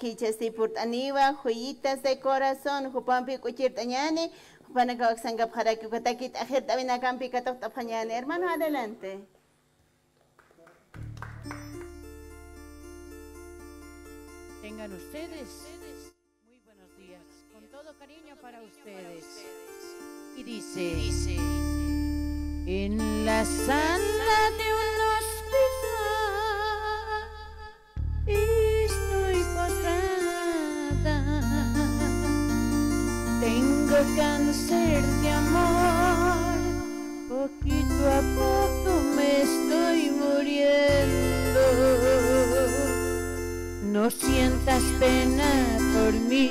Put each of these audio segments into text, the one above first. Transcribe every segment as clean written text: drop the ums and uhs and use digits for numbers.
quichas de purtaniva, joyitas de corazón, jupampi cuchirtañani, jupanaca oxanga para que kataquit ajerta vinacampi catoctapañani. Hermano, adelante. Tengan ustedes muy buenos días, con todo cariño para ustedes. Y dice, en la sala de un hospital estoy postrada, tengo cáncer de amor, poquito a poco me estoy muriendo. No sientas pena por mí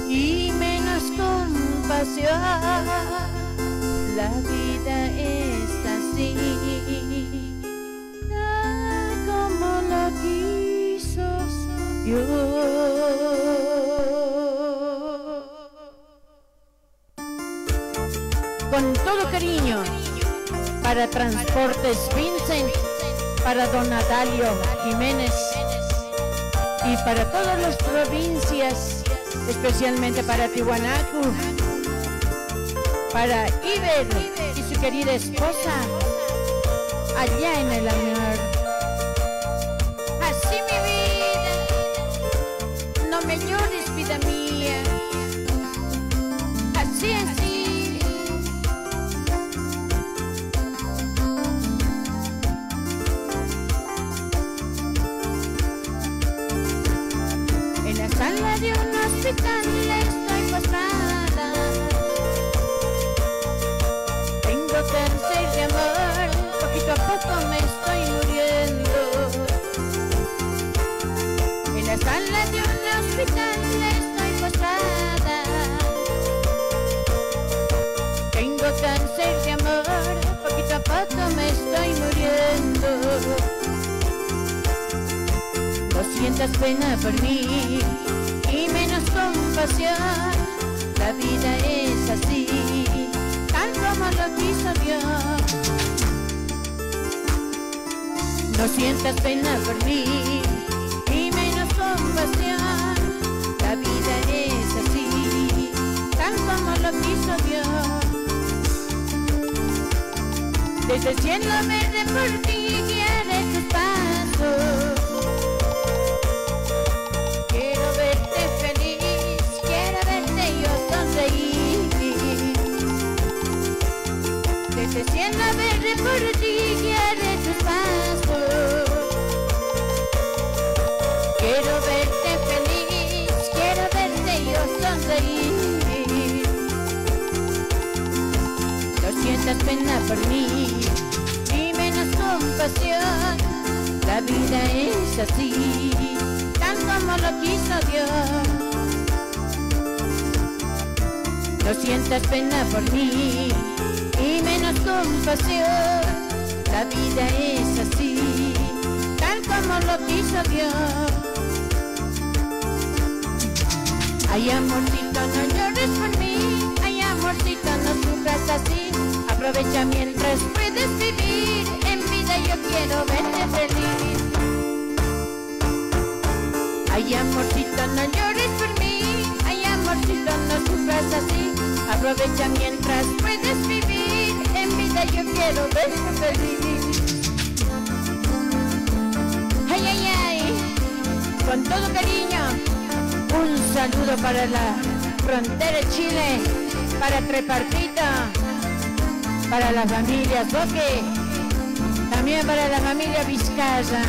y menos compasión. La vida es así, tal como lo quiso Dios. Con todo cariño para Transportes Vincent, para don Adalio Jiménez y para todas las provincias, especialmente para Tiwanaku, para Iber y su querida esposa allá en el amor. Así mi vida, no me llores, vida mía, así, así. En la sala de un hospital estoy postrada, tengo cáncer de amor, poquito a poco me estoy muriendo. En la sala de un hospital estoy postrada, tengo cáncer de amor, poquito a poco me estoy muriendo. No sientas pena por mí y menos compasión. La vida es así, tal como lo quiso Dios. No sientas pena por mí y menos compasión. La vida es así, tal como lo quiso Dios. Desde el cielo verde por ti guiaré tus pasos. Quiero verte feliz, quiero verte yo sonreír. Desde el cielo verde por ti guiaré tus pasos. Quiero verte feliz, quiero verte yo sonreír. No sientas pena por mí y menos compasión. La vida es así, tal como lo quiso Dios. No sientas pena por mí y menos compasión. La vida es así, tal como lo quiso Dios. Ay, amorcito, no llores por mí. Ay, amorcito, no sufras así. Aprovecha mientras puedes vivir. En vida yo quiero verte feliz. Ay, amorcito, no llores por mí. Ay, amorcito, no sufras así. Aprovecha mientras puedes vivir. En vida yo quiero verte feliz. Ay, ay, ay. Con todo cariño, un saludo para la frontera de Chile, para Trepartita, para la familia Zoque, también para la familia Vizcaya.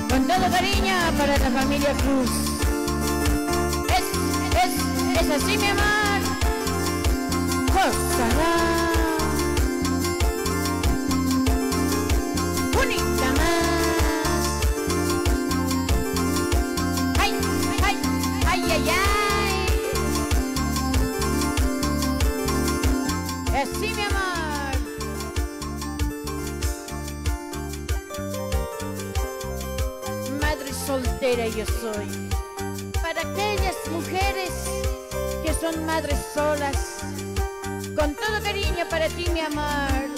Con todo cariño para la familia Cruz. Es así, mi amor. Ojalá bonita más. Ay, ay, ay, ay, ay. Así, mi amor. Madre soltera yo soy. Para aquellas mujeres que son madres solas, con todo cariño para ti, mi amor.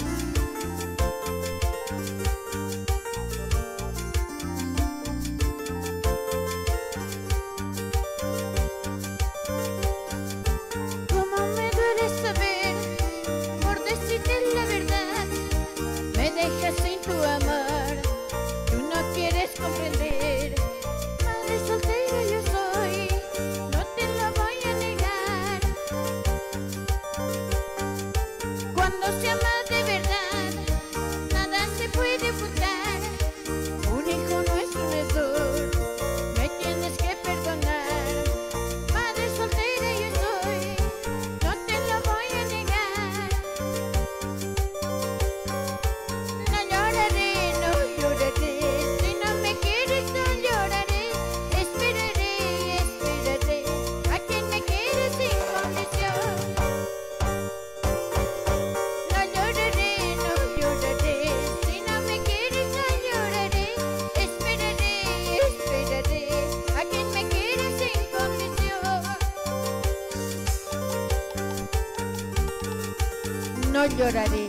lloraré,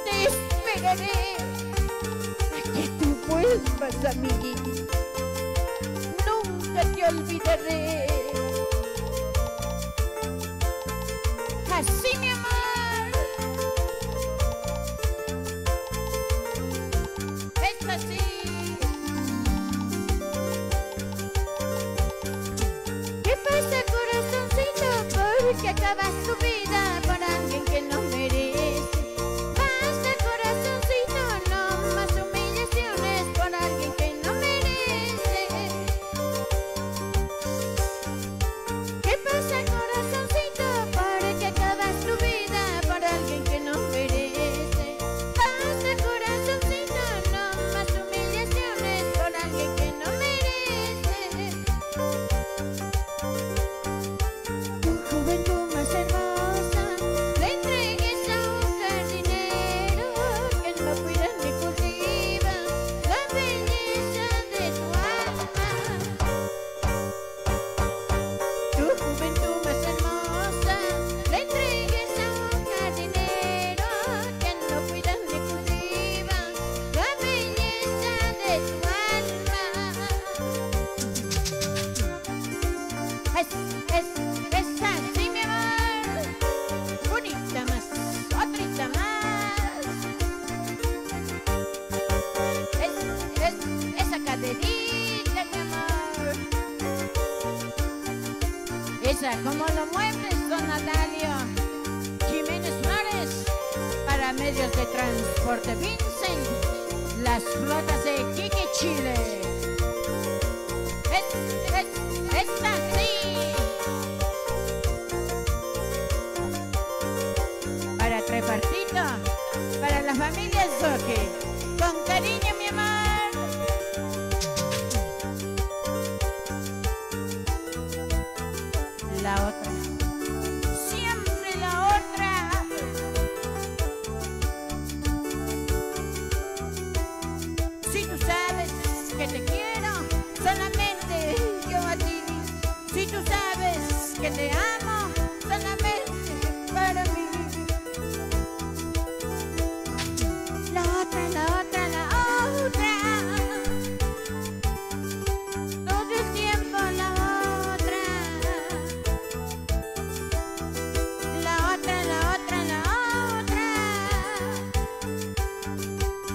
te esperaré a que tú vuelvas a mí. Nunca te olvidaré. Así, mi amor. Es así. ¿Qué pasa, corazoncito? Porque acabas tu vida por alguien que no merece. Basta, corazoncito, no más humillaciones por alguien que no merece. ¿Qué pasa, corazoncito? Porque acabas tu vida por alguien que no merece. Basta, corazoncito, no más humillaciones por alguien que no merece. Tu juventud más hermosa le entregues a un jardinero que no cuida ni cultiva la belleza de tu alma. Tu juventud más hermosa le entregues a un jardinero que no cuida ni cultiva la belleza de tu alma. Es así, mi amor. Bonita más, otrita más. Esa caderita, mi amor. Esa, como lo mueves, don Natalio Jiménez Flores, para medios de transporte Vincent, las flotas de Iquique, Chile. Es así. Para Trepartito, para la familia Zoque, con cariño, mi amor. La otra, siempre la otra. Si tú sabes que te quiero, solamente yo a ti. Si tú sabes que te amo, solamente para mí. La otra, la otra, la otra. Todo el tiempo la otra. La otra, la otra, la otra.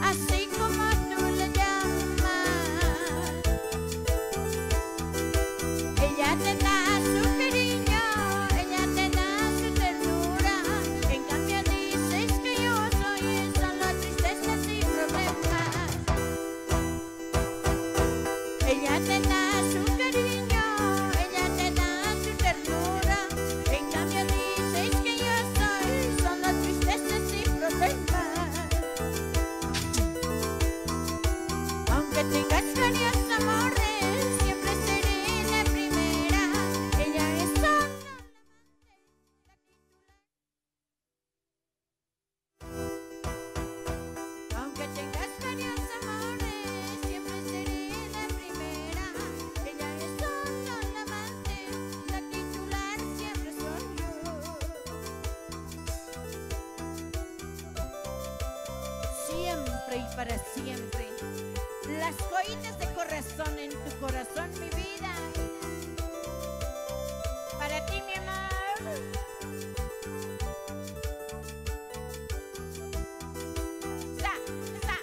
Así como tú le llamas. Ella te da su cariño, ella te da su ternura. En cambio dices que yo soy solo tristeza sin problemas. Ella te da su cariño, ella te da su ternura. En cambio dices que yo soy solo tristeza sin problemas. Aunque tengas varios amores, siempre seré la primera. Ella es solo Aunque tengas varios amores, siempre seré la primera. Ella es solo la amante, la titular siempre soy yo. Siempre y para siempre, las joyitas de corazón en tu corazón, mi vida. Para ti, mi amor.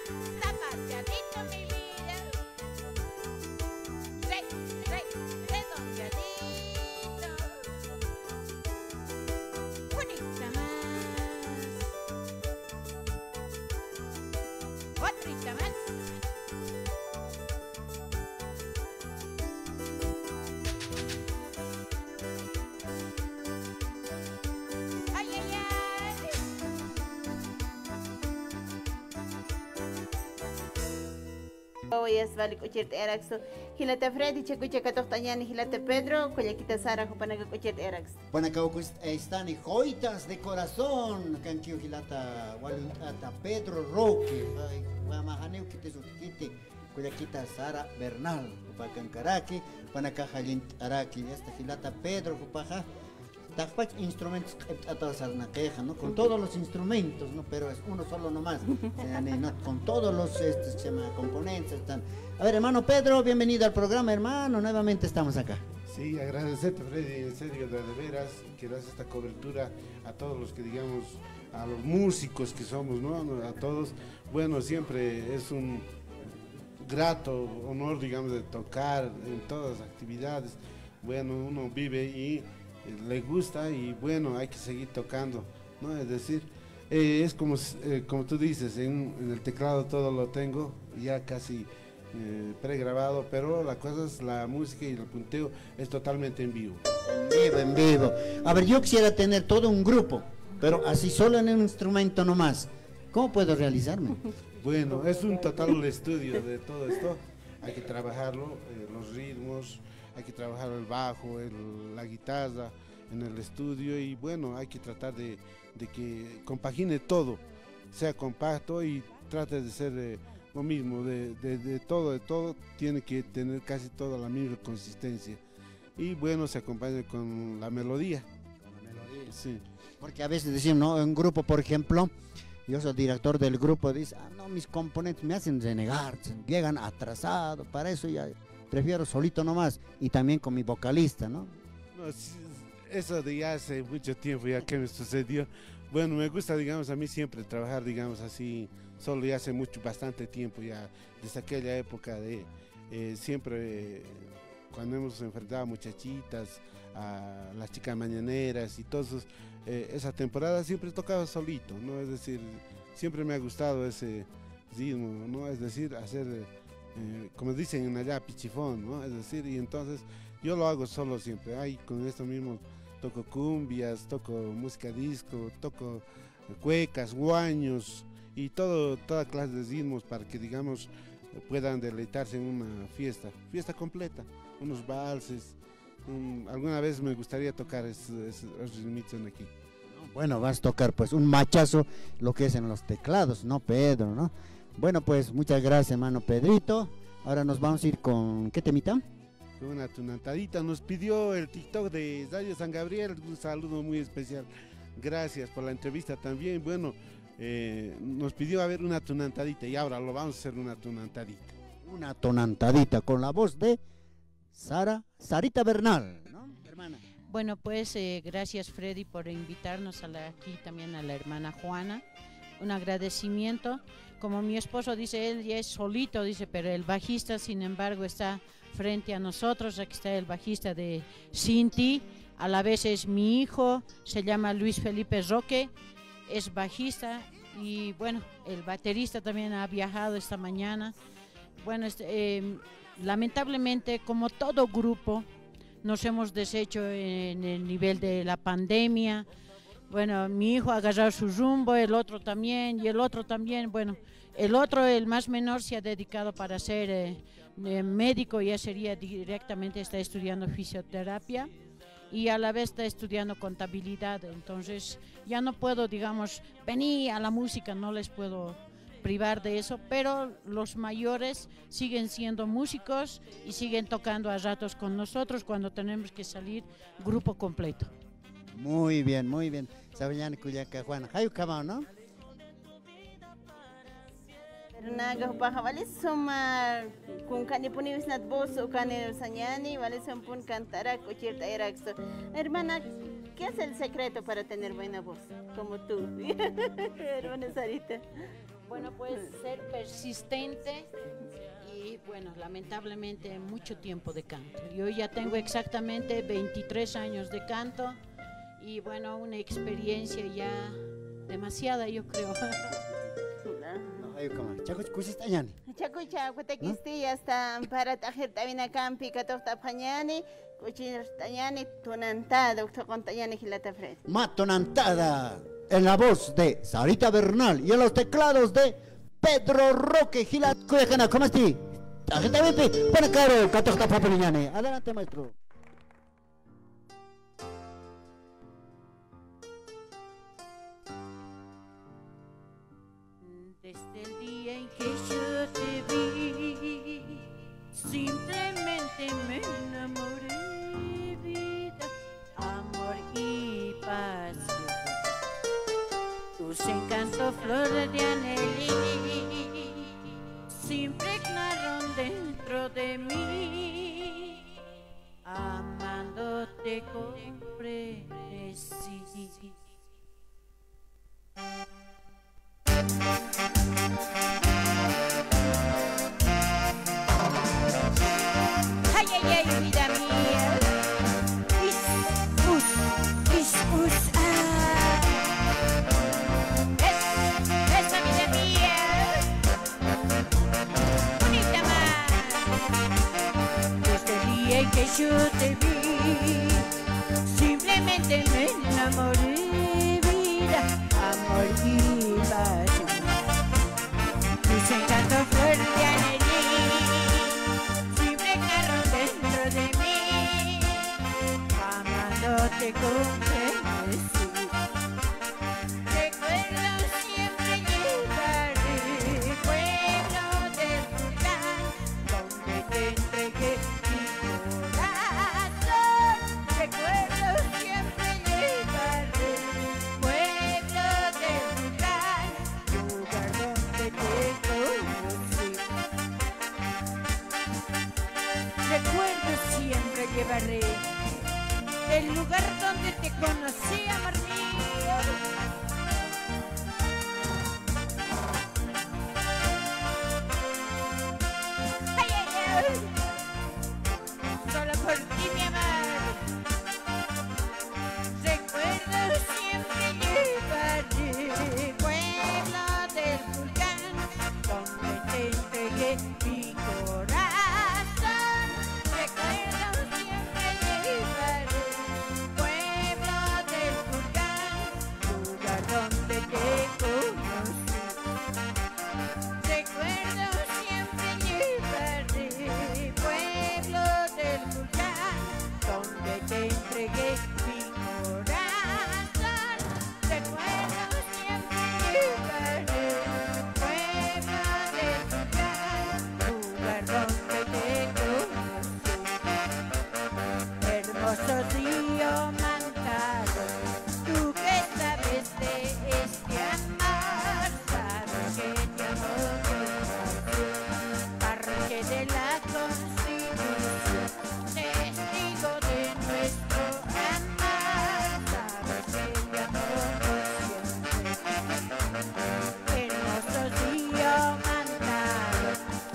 Zapateadito, mi vida. Redondeadito. Bonita más. Otrita más. Ay, ay, ay. Voy a vale kuchert eraxo. Hilata Freddy chakucha katoxtañani hilata Pedro, kuyaquita Sara jupanaga kuchert erax. Panacaucus están joitas de corazón, canquio gilata, walunata Pedro Roque, mamajaneu que te suquite, cuyaquita Sara Bernal, pacancaraki, panacaja araki, esta gilata Pedro, cupaja, Taqpach instrumentos queja, ¿no? Con todos los instrumentos, ¿no? Pero es uno solo nomás. O sea, ¿no? Con todos los se llama, componentes. Están. A ver, hermano Pedro, bienvenido al programa, hermano. Nuevamente estamos acá. Sí, agradecerte, Freddy, en serio, de veras, que das esta cobertura a todos los que, digamos, a los músicos que somos, ¿no? A todos. Bueno, siempre es un grato honor, digamos, de tocar en todas las actividades. Bueno, uno vive y le gusta y bueno, hay que seguir tocando, ¿no? Es decir, es como tú dices, en el teclado todo lo tengo ya casi pregrabado, pero la cosa es la música y el punteo es totalmente en vivo. En vivo. A ver, yo quisiera tener todo un grupo, pero así solo en un instrumento nomás. ¿Cómo puedo realizarme? Bueno, es un total estudio de todo esto. Hay que trabajarlo, los ritmos, hay que trabajar el bajo, la guitarra en el estudio y bueno, hay que tratar de que compagine todo, sea compacto y trate de ser lo mismo, de todo tiene que tener casi toda la misma consistencia y bueno, se acompaña con la melodía. Sí. Porque a veces decimos, ¿no? En un grupo, por ejemplo, yo soy director del grupo, dice, no, mis componentes me hacen renegar, llegan atrasados, para eso ya prefiero solito nomás, y también con mi vocalista, ¿no? No, eso de ya hace mucho tiempo ya que me sucedió. Bueno, me gusta, digamos, a mí siempre trabajar, digamos, así, solo ya hace bastante tiempo ya, desde aquella época de siempre, cuando hemos enfrentado a muchachitas, a las chicas mañaneras y todos esa temporada siempre tocaba solito, ¿no? Es decir, siempre me ha gustado ese ritmo, ¿no? Es decir, hacer, como dicen en allá, pichifón, ¿no? Es decir, y entonces yo lo hago solo siempre, ahí con esto mismo toco cumbias, toco música disco, toco cuecas, guaños y toda clase de ritmos para que, digamos, puedan deleitarse en una fiesta completa, unos valses. Alguna vez me gustaría tocar esos ritmos aquí. Bueno, vas a tocar pues un machazo, lo que es en los teclados, ¿no, Pedro, no? Bueno, pues muchas gracias, hermano Pedrito. Ahora nos vamos a ir con, ¿qué temita? Con una tunantadita, nos pidió el TikTok de Radio San Gabriel, un saludo muy especial. Gracias por la entrevista también. Bueno, nos pidió a ver una tunantadita y ahora lo vamos a hacer una tunantadita. Una tonantadita con la voz de Sarita Bernal, ¿no, hermana? Bueno, pues gracias, Freddy, por invitarnos aquí también a la hermana Juana. Un agradecimiento. Como mi esposo dice, él ya es solito, dice, pero el bajista, sin embargo, está frente a nosotros. Aquí está el bajista de Cinti, a la vez es mi hijo, se llama Luis Felipe Roque, es bajista y bueno, el baterista también ha viajado esta mañana. Bueno, lamentablemente, como todo grupo, nos hemos deshecho en el nivel de la pandemia. Bueno, mi hijo ha agarrado su rumbo, el otro también, y el otro también. Bueno, el otro, el más menor, se ha dedicado para ser médico, ya sería directamente, está estudiando fisioterapia y a la vez está estudiando contabilidad. Entonces, ya no puedo, digamos, venir a la música, no les puedo privar de eso, pero los mayores siguen siendo músicos y siguen tocando a ratos con nosotros cuando tenemos que salir grupo completo. Muy bien, muy bien. Sabiñani Cuyaca Juana. Hayu Kamao, ¿no? Naga paja vale suma kun kani puni visnat boso kani sañani vale pun cantara cochirta eraxo. Hermana, ¿qué es el secreto para tener buena voz como tú? Hermana Sarita. Bueno, pues ser persistente y bueno, lamentablemente mucho tiempo de canto. Yo ya tengo exactamente 23 años de canto y bueno, una experiencia ya demasiada, yo creo. Chacucha, cuataquisti, hasta para tajer tabina campi, catofta pañani, cuchillas tañani, tunantada, doctor Contañani, Gilata Fred. Matonantada, en la voz de Sarita Bernal y en los teclados de Pedro Roque Gilat Cuyacana. ¿Cómo estás? Tarjeta BP, para caro, catofta papeliñani. Adelante, maestro. Desde el día en que yo te vi, simplemente me enamoré, vida, amor y flor de anhelí se impregnaron dentro de mí, amándote comprendí. Ay, ay, ay, vida mía. Esa vida mía, bonita más. Desde el día en que yo te vi, simplemente me enamoré, vida, amor y pasión. Tus encantos flor de anhelí se impregnaron dentro de mí, amándote comprendí. Recuerdo siempre llevaré, pueblo del volcán, donde te entregué mi corazón. Recuerdo siempre llevaré, pueblo del volcán, lugar donde te conocí. Recuerdo siempre llevaré el lugar donde te conocí, amor mío. Ay, ay, ay. Solo por ti, mi amor. Recuerdo siempre llevaré, pueblo del volcán, donde te entregué mi corazón. Recuerdo siempre llevaré, pueblo del volcán, lugar donde te conocí. Recuerdo siempre llevaré, pueblo del volcán, donde te entregué mi corazón. Recuerdo siempre llevaré, pueblo del volcán, lugar donde te conocí. Hermoso río Mantaro, tú que sabes de este amor, sabes que te amo con pasión. Parque de la Constitución, testigo de nuestro amor, sabes que te amo por siempre. Hermoso río Mantaro,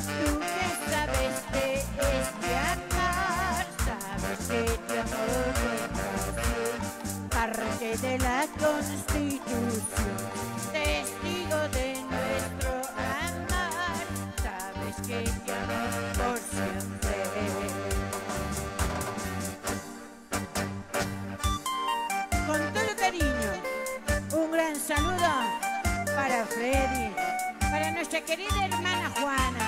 tú que sabes de este amor, sabes que te amo con pasión. Parque de la Constitución, testigo de nuestro amor, sabes que te amo por siempre. Con todo cariño, un gran saludo para Freddy, para nuestra querida hermana Juana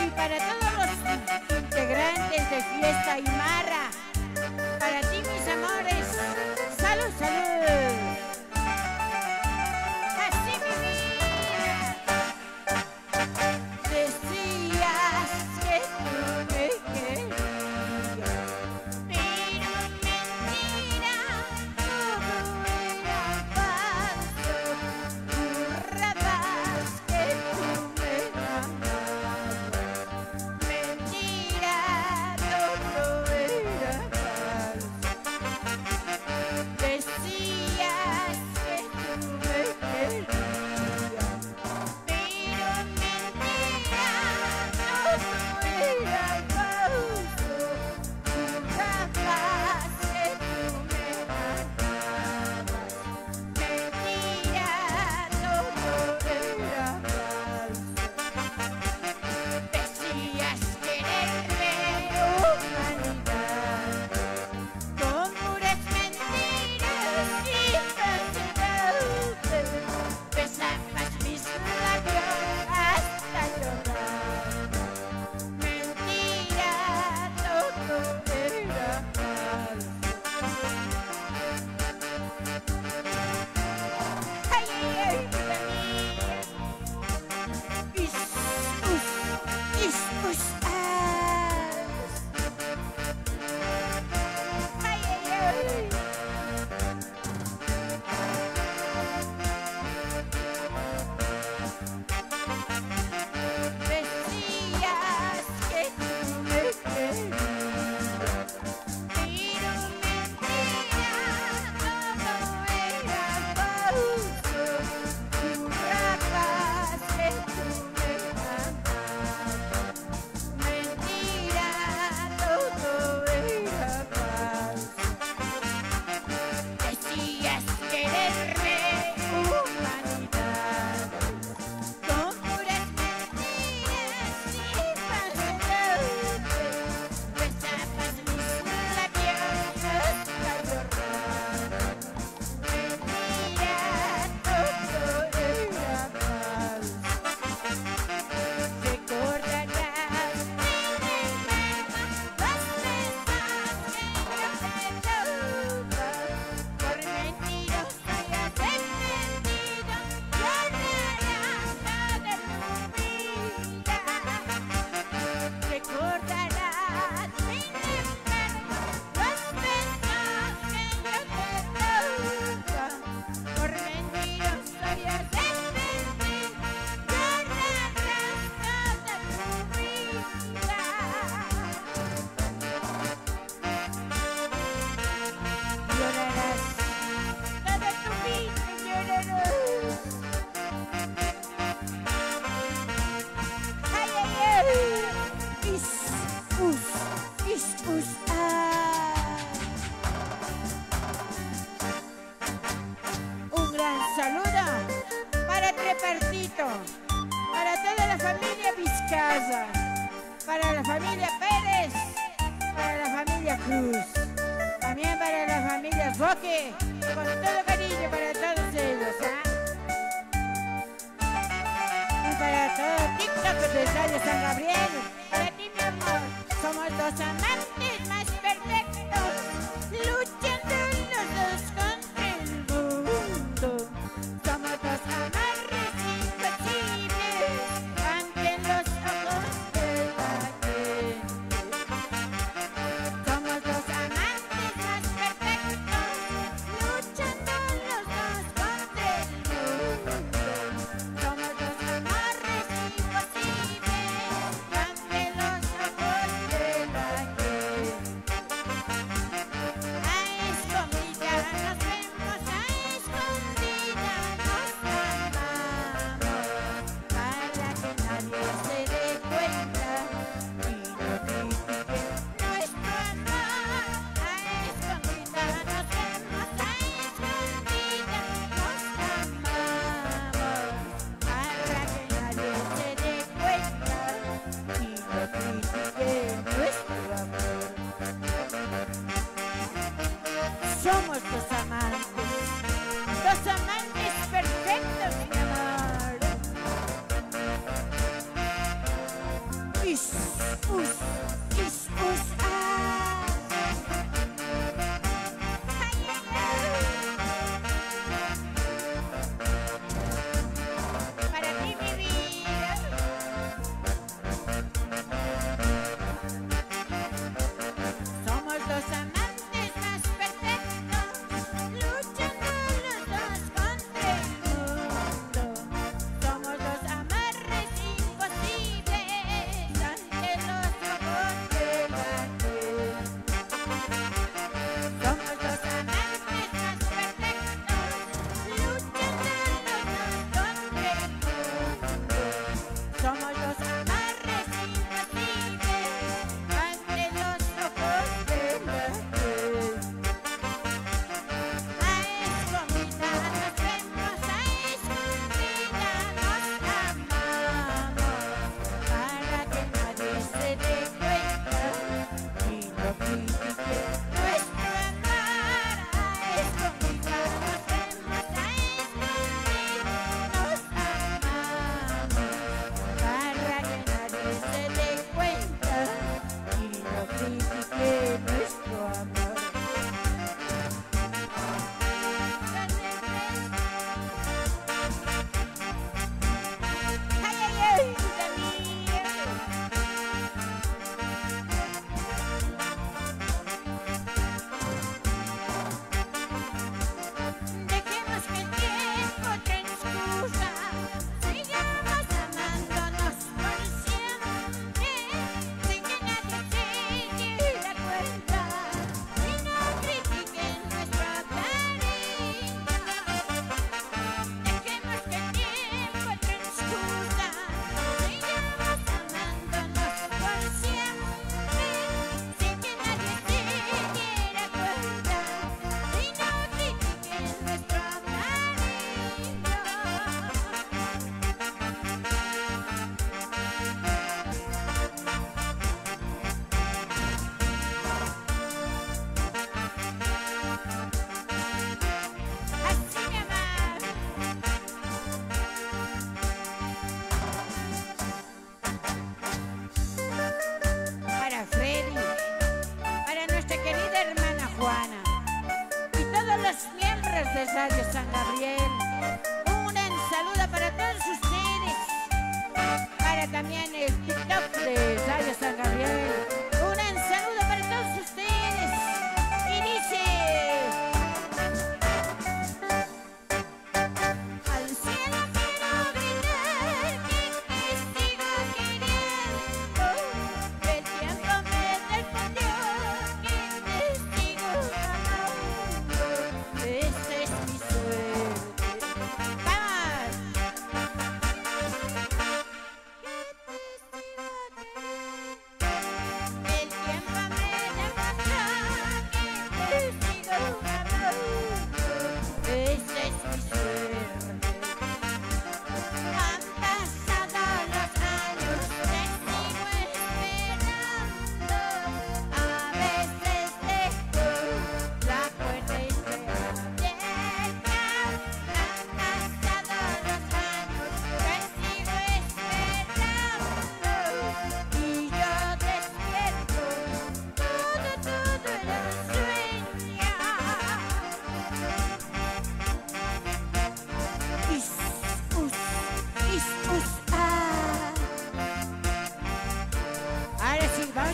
y para todos los integrantes de Fiesta Aymara. Para ti, mis amores, salud, salud. Así mi vida. Decías que tú me querías, pero mentira, todo era falso. Jurabas que tú me amabas, mentira, todo Gracias, Roque. Con todo cariño para todos ellos, ¿ah? Y para todo TikTok de Radio San Gabriel. Para ti, mi amor. Somos dos amantes más perfectos, luchando los dos contra el mundo. Somos dos amarres imposibles ante los ojos de la gente. Somos dos amantes más perfectos, luchando los dos contra el mundo. Somos dos amarres imposibles ante los ojos de la gente. A escondida nos vemos, a escondida nos amamos, para que nadie se dé cuenta y no critique nuestro amor. A escondida nos vemos, a escondida nos amamos, para que nadie se dé cuenta y no critique nuestro amor. Somos dos amantes perfectos, mi amor. Is, ah. Ay, ay, ay. Para ti, mi vida. Somos dos amantes más perfectos, luchando los dos contra el mundo. Somos dos amarres imposibles ante los ojos de la gente. Somos dos amantes más perfectos, luchando los dos contra el mundo. Somos dos amarres imposibles ante los ojos de la gente. A escondida nos vemos, a escondida nos amamos, para que nadie se dé cuenta y no critique nuestro amor. A escondida nos vemos, a escondida nos amamos, para que nadie se dé cuenta y no critique nuestro amor. Ay, ay, ay, vida mía. Dejemos que el tiempo transcurra, sigamos amándonos por siempre, sin que nadie se diera cuenta y no critiquen nuestro cariño. Dejemos que el tiempo transcurra, sigamos amándonos por siempre, sin que nadie se diera cuenta y no critiquen nuestro cariño. Así mi amor. Para Freddy, para nuestra querida hermana Juana y todos los miembros de Radio San Gabriel, un gran saludo para todos ustedes, para también el TikTok de Radio San Gabriel, un gran saludo para todos ustedes y dice: al cielo quiero gritar que te sigo queriendo, el tiempo me respondió que te sigo amando, esta es mi suerte. ¡Vamos! Que te sigo queriendo.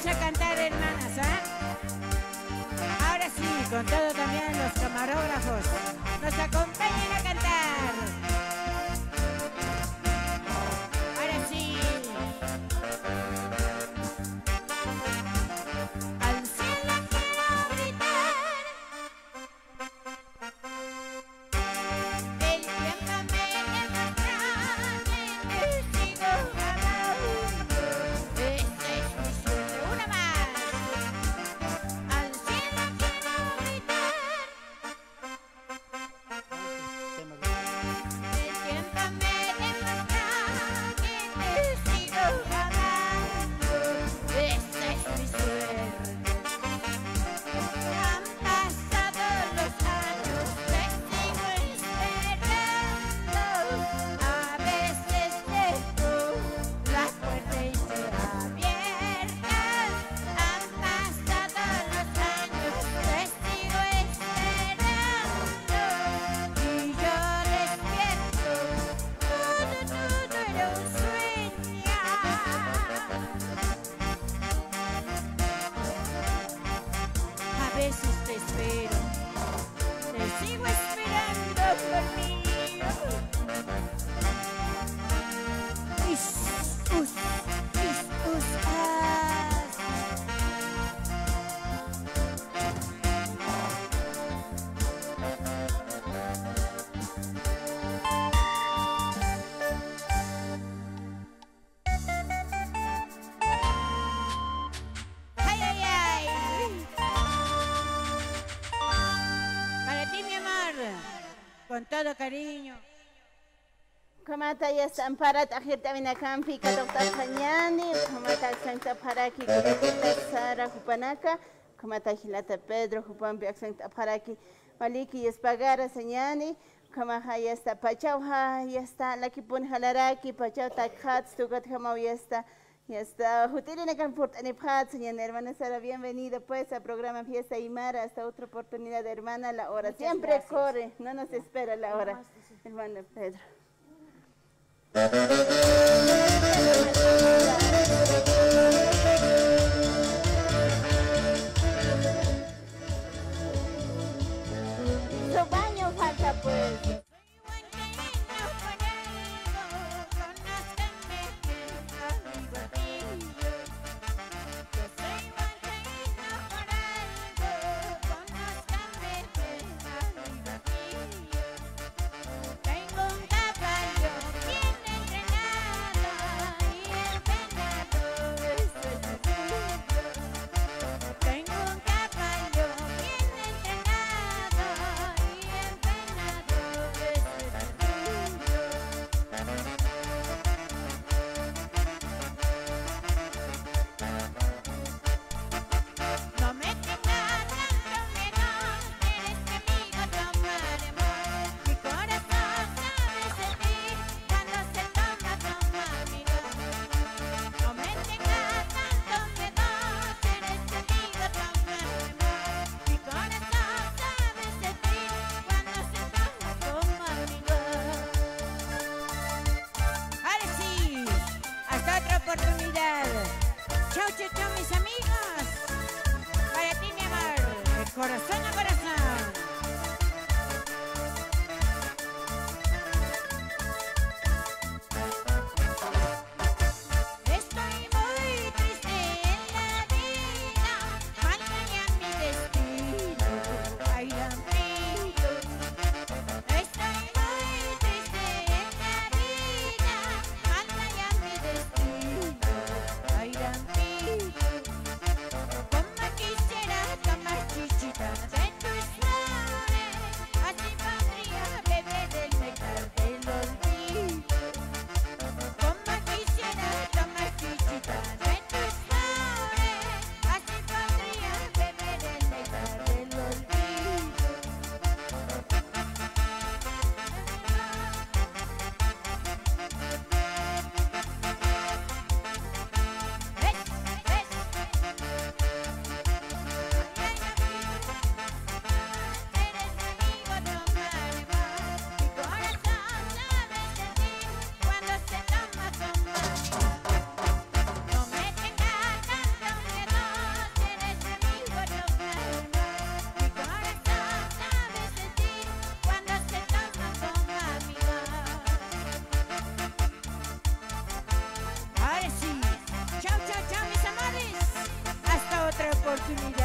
Vamos a cantar, hermanas, ¿ah? Ahora sí, con todo también los camarógrafos nos acompañan a cantar. Ahora sí. Al cielo quiero gritar. El tiempo me demuestra que te sigo amando. Esta es mi suerte. Una más. Al cielo quiero gritar. El tiempo me demuestra que te sigo amando. Esta es mi suerte. Han pasado los años, te sigo esperando. A veces dejo la puerta abierta. Han pasado los años, te sigo esperando. Y yo despierto, todo era un sueño. A veces te espero, te sigo esperando por mí. Is, us, as. Ay, ay, ay. Para ti, mi amor, con todo cariño. Kamata yasta amparat akhirta mina kampi katokta kanyani, kamata aksanta paraki katokta Sara Hupanaka, kamata hilata Pedro Hupampi aksanta paraki maliki yespagara señani, kamaha yasta pachauha yasta lakipun halaraki pachau takhats tukat kamau yasta jutirina kanpurt aniphat señora hermana Sara, bienvenida pues al programa Fiesta Aymara, hasta otra oportunidad hermana, la hora siempre corre, no nos espera la hora, hermano Pedro. Su baño falta pues. Tengo un caballo bien entrenado y el venado es el suyo. Tengo un caballo bien entrenado y el venado es el suyo. No me tengas tanto miedo, eres mi amigo, tomaremos. Mi corazón sabe sentir cuando se toma amigo. No me tengas tanto miedo, eres mi amigo, tomaremos. Mi corazón sabe sentir cuando se toma amigo. Ahora sí, hasta otra oportunidad. Chau, chau, chau, mis amigos. Para ti, mi amor, de corazón a corazón. Estoy muy triste en la vida, mal vaya mi destino, ay, amigo. Estoy muy triste en la vida, mal vaya mi destino, ay, amigo. Como quisiera tomar chichitas oportunidad.